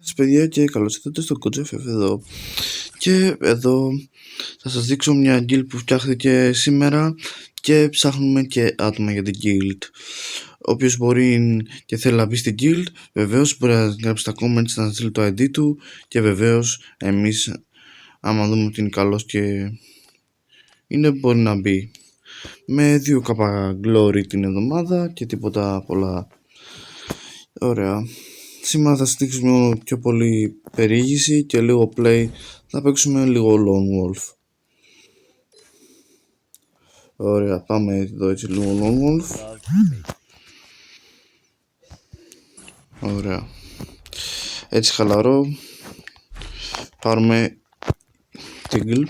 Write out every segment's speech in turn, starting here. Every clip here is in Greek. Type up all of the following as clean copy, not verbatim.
Σας παιδιά και καλώς ήρθατε στο CoachFF εδώ. Και εδώ θα σας δείξω μια guild που φτιάχθηκε σήμερα και ψάχνουμε και άτομα για την guild. Όποιος μπορεί και θέλει να μπει στην guild, βεβαίως μπορεί να γράψει στα comments, να στείλει το ID του και βεβαίως εμείς άμα δούμε ότι είναι καλός και είναι μπορεί να μπει. Με 2k glory την εβδομάδα και τίποτα πολλά. Ωραία. Σήμερα θα στήξουμε πιο πολύ περιήγηση και λίγο play. Θα παίξουμε λίγο Lone Wolf. Ωραία, πάμε εδώ έτσι λίγο Lone Wolf. Ωραία. Έτσι χαλαρό. Πάρουμε Tingle.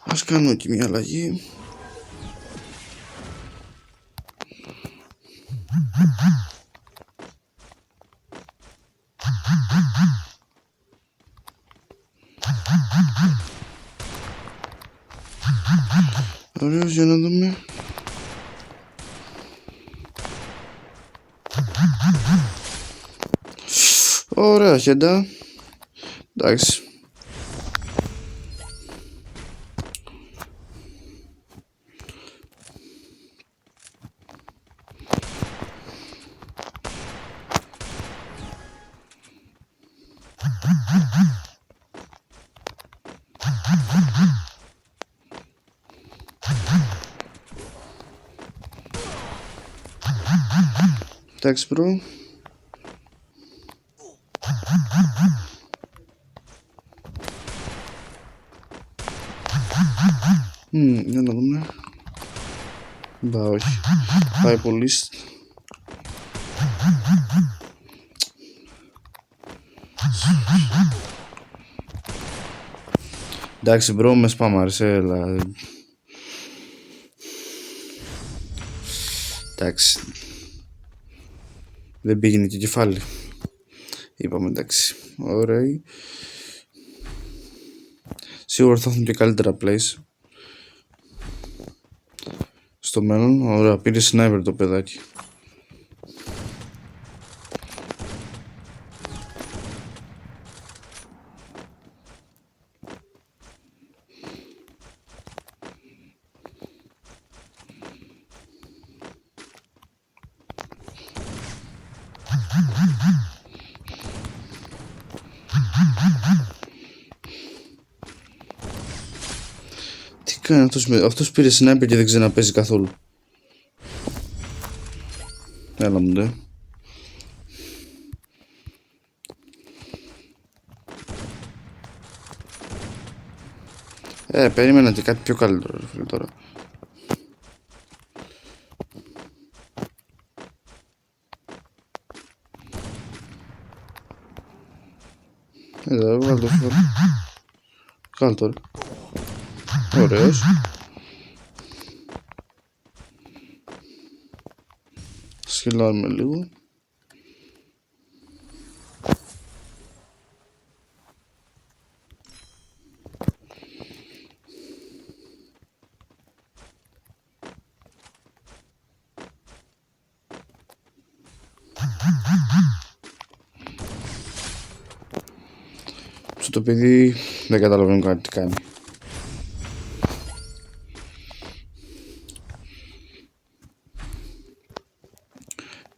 Ας κάνουμε και μια αλλαγή. Ωραίος, για να δούμε. Ωραία, χέντα. Εντάξει. Εντάξει, bro. Για να δούμε. Μπα, όχι. Πάει πολύ. Εντάξει, bro, με σπάμαρσε, έλα. Εντάξει. Δεν πήγαινε και κεφάλι. Είπαμε εντάξει. Ωραία. Σίγουρα θα έχουν και καλύτερα plays στο μέλλον. Ωραία, πήρε sniper το παιδάκι. Τι κάνει αυτός πήρε sniper και δεν ξέρει να παίζει καθόλου. Έλα μου ντε. Περίμενα και κάτι πιο καλύτερο ρε φίλε τώρα. Εδώ, βγάλω το φόρο. Βγάλω τώρα. Ωραίος. Σκυλάρουμε λίγο. Το παιδί δεν καταλαβαίνω κάτι τι κάνει.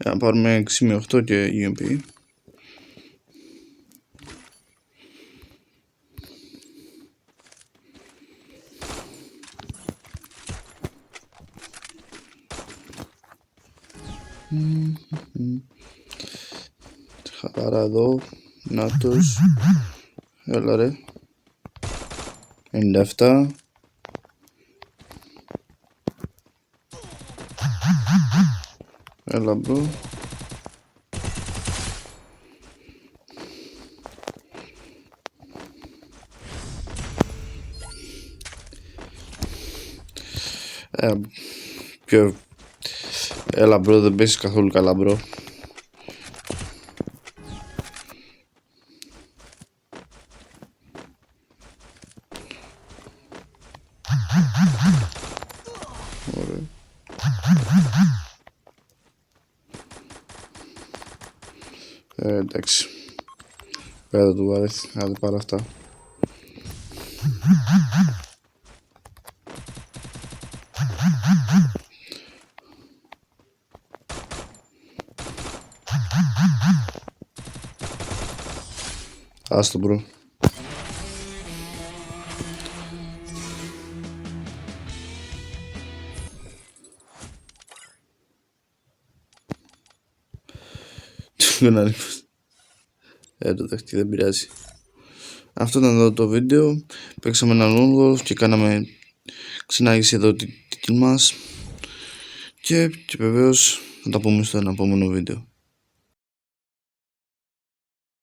Να πάρουμε 6 με 8 και UMP. Χαλαρά εδώ. Νάτος. Έλα ρε. 97. Έλα μπρο. Έλα μπρο, δεν παίζεις καθόλου καλά μπρο. Ωραία. Εντάξει. Πέρα του αρέσει. Άντε πάρε αυτά. Άστο μπρο. Το δέχτηκε, δεν πειράζει. Αυτό ήταν εδώ το βίντεο. Παίξαμε έναν Lone Wolf και κάναμε ξενάγηση εδώ την kill μας. Και βεβαίως θα τα πούμε στο επόμενο βίντεο.